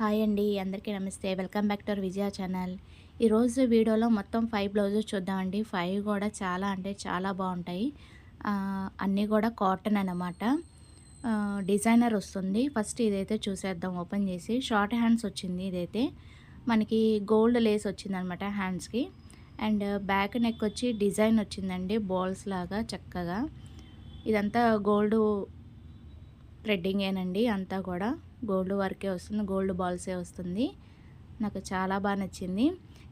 Hi అండి, అందరికీ నమస్తే. Welcome back to our Vijaya channel. ఈరోజు వీడియోలో మొత్తం 5 బ్లౌజెస్ చూద్దామండి. 5 కూడా చాలా అంటే చాలా బాగుంటాయి. అన్నీ కూడా కాటన్ అన్నమాట. డిజైనర్ వస్తుంది. ఫస్ట్ ఇదైతే చూసేద్దాం ఓపెన్ చేసి. షార్ట్ హ్యాండ్స్ వచ్చింది. ఇదైతే మనకి గోల్డ్ లేస్ వచ్చిందనమాట హ్యాండ్స్కి. అండ్ బ్యాక్ నెక్ వచ్చి డిజైన్ వచ్చిందండి, బాల్స్ లాగా చక్కగా. ఇదంతా గోల్డ్ థ్రెడ్డింగేనండి, అంతా కూడా గోల్డ్ వర్కే వస్తుంది, గోల్డ్ బాల్సే వస్తుంది. నాకు చాలా బాగా నచ్చింది.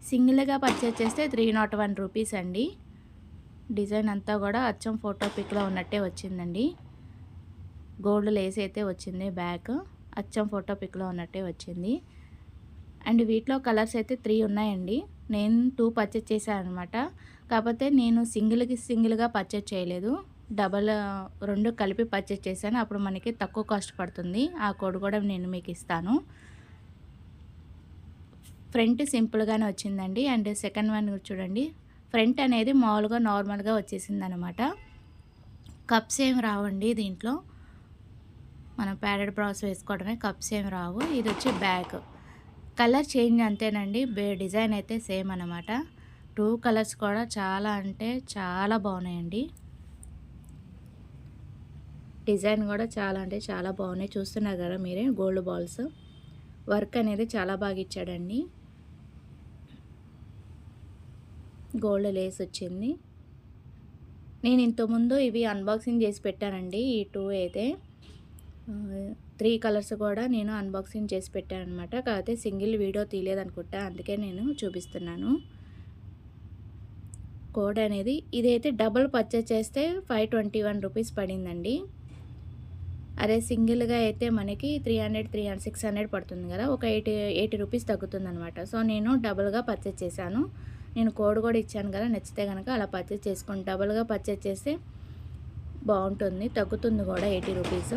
సింగిల్గా పర్చేజ్ చేస్తే 301 రూపీస్ అండి. డిజైన్ అంతా కూడా అచ్చం ఫోటో పిక్లో ఉన్నట్టే వచ్చిందండి. గోల్డ్ లేస్ అయితే వచ్చింది, బ్యాక్ అచ్చం ఫోటో పిక్లో ఉన్నట్టే వచ్చింది. అండ్ వీటిలో కలర్స్ అయితే 3 ఉన్నాయండి. నేను 2 పర్చేజ్ చేశాను అనమాట. కాకపోతే నేను సింగిల్గా పర్చేజ్ చేయలేదు, డబల్ 2 కలిపి పర్చేజ్ చేశాను. అప్పుడు మనకి తక్కువ కాస్ట్ పడుతుంది. ఆ కోడ్ కూడా నేను మీకు ఇస్తాను. ఫ్రంట్ సింపుల్గానే వచ్చిందండి. అండ్ సెకండ్ వన్ చూడండి, ఫ్రంట్ అనేది మామూలుగా నార్మల్గా వచ్చేసింది అనమాట. కప్స్ ఏమి రావండి దీంట్లో, మనం ప్యాడెడ్ బ్రాస్ వేసుకోవడమే, కప్స్ ఏమి రావు. ఇది వచ్చి బ్యాక్ కలర్ చేంజ్ అంతేనండి, డిజైన్ అయితే సేమ్ అనమాట. 2 కలర్స్ కూడా చాలా అంటే చాలా బాగున్నాయండి. డిజైన్ కూడా చాలా అంటే చాలా బాగున్నాయి. చూస్తున్నారు కదా మీరే, గోల్డ్ బాల్స్ వర్క్ అనేది చాలా బాగా ఇచ్చాడండి. గోల్డ్ లేస్ వచ్చింది. నేను ఇంతకుముందు ఇవి అన్బాక్సింగ్ చేసి పెట్టానండి. ఈ 2 అయితే 3 కలర్స్ కూడా నేను అన్బాక్సింగ్ చేసి పెట్టాను అనమాట. కాకపోతే సింగిల్ వీడియో తీయలేదనుకుంటా, అందుకే నేను చూపిస్తున్నాను. కోడ్ అనేది ఇదైతే డబుల్ పర్చేజ్ చేస్తే 521 రూపీస్ పడిందండి. అదే సింగిల్గా అయితే మనకి 600 పడుతుంది కదా, ఒక 80 రూపీస్ తగ్గుతుంది అనమాట. సో నేను డబుల్గా పర్చేజ్ చేశాను. నేను కోడ్ కూడా ఇచ్చాను కదా, నచ్చితే కనుక అలా పర్చేజ్ చేసుకోండి. డబుల్గా పర్చేజ్ చేస్తే బాగుంటుంది, తగ్గుతుంది కూడా 80 రూపీస్.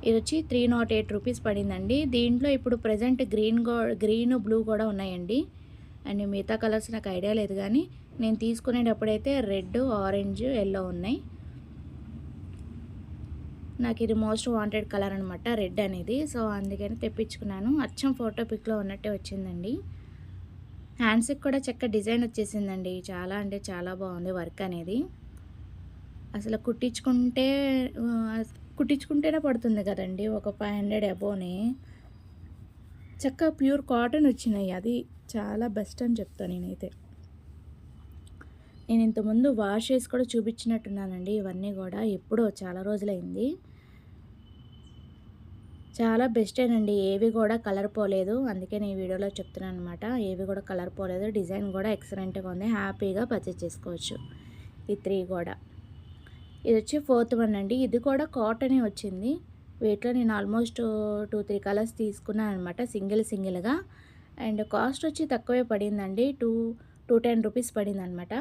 ఇది వచ్చి 308 రూపీస్ పడిందండి. దీంట్లో ఇప్పుడు ప్రజెంట్ గ్రీన్ బ్లూ కూడా ఉన్నాయండి. అండ్ మిగతా కలర్స్ నాకు ఐడియా లేదు, కానీ నేను తీసుకునేటప్పుడైతే రెడ్, ఆరెంజ్, ఎల్లో ఉన్నాయి. నాకు ఇది మోస్ట్ వాంటెడ్ కలర్ అనమాట, రెడ్ అనేది. సో అందుకని తెప్పించుకున్నాను. అచ్చం ఫోటో పిక్లో ఉన్నట్టే వచ్చిందండి. హ్యాండ్స్కి కూడా చక్క డిజైన్ వచ్చేసిందండి. చాలా అంటే చాలా బాగుంది వర్క్ అనేది. అసలు కుట్టించుకుంటేనే పడుతుంది కదండి, ఒక 500 అబోనే. చక్క ప్యూర్ కాటన్ వచ్చినాయి, అది చాలా బెస్ట్ అని చెప్తాను నేనైతే. నేను ఇంతకుముందు వాష్ చేసి కూడా చూపించినట్టున్నానండి. ఇవన్నీ కూడా ఎప్పుడో చాలా రోజులైంది. చాలా బెస్టేనండి, ఏవి కూడా కలర్ పోలేదు. అందుకే నేను ఈ వీడియోలో చెప్తున్నాను అనమాట. ఏవి కూడా కలర్ పోలేదు, డిజైన్ కూడా ఎక్సలెంట్గా ఉంది. హ్యాపీగా పర్చేజ్ చేసుకోవచ్చు ఈ 3 కూడా. ఇది వచ్చి 4th వన్ అండి. ఇది కూడా కాటనే వచ్చింది. వీటిలో నేను ఆల్మోస్ట్ 2-3 కలర్స్ తీసుకున్నాను అనమాట, సింగిల్గా. అండ్ కాస్ట్ వచ్చి తక్కువే పడిందండి, 210 రూపీస్ పడింది అనమాట.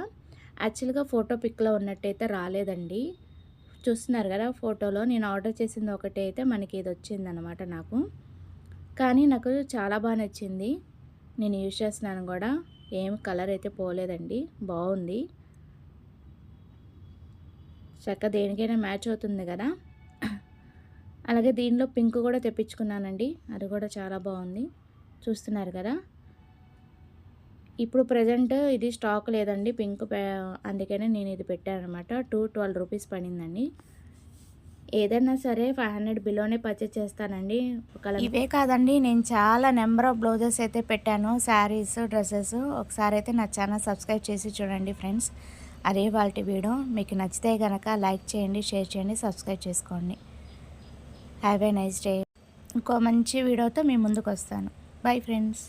యాక్చువల్గా ఫోటో పిక్లో ఉన్నట్టయితే రాలేదండి. చూస్తున్నారు కదా ఫోటోలో, నేను ఆర్డర్ చేసింది ఒకటి అయితే మనకి ఇది వచ్చిందనమాట నాకు. కానీ నాకు చాలా బాగా నచ్చింది, నేను యూజ్ చేస్తున్నాను కూడా. ఏం కలర్ అయితే పోలేదండి, బాగుంది. చక్క దేనికైనా మ్యాచ్ అవుతుంది కదా. అలాగే దీనిలో పింక్ కూడా తెప్పించుకున్నానండి, అది కూడా చాలా బాగుంది. చూస్తున్నారు కదా. ఇప్పుడు ప్రజెంట్ ఇది స్టాక్ లేదండి పింక్, అందుకనే నేను ఇది పెట్టాను అనమాట. 212 రూపీస్ పడిందండి. ఏదైనా సరే 500 బిలోనే పర్చేజ్ చేస్తానండి. ఇవే కాదండి, నేను చాలా నెంబర్ ఆఫ్ బ్లౌజెస్ అయితే పెట్టాను, శారీస్, డ్రెస్సెస్. ఒకసారి అయితే నా ఛానల్ సబ్స్క్రైబ్ చేసి చూడండి ఫ్రెండ్స్. అదే వాళ్ళ వీడియో మీకు నచ్చితే కనుక లైక్ చేయండి, షేర్ చేయండి, సబ్స్క్రైబ్ చేసుకోండి. Have a nice day. ఇంకో మంచి వీడియోతో మీ ముందుకు వస్తాను. Bye friends.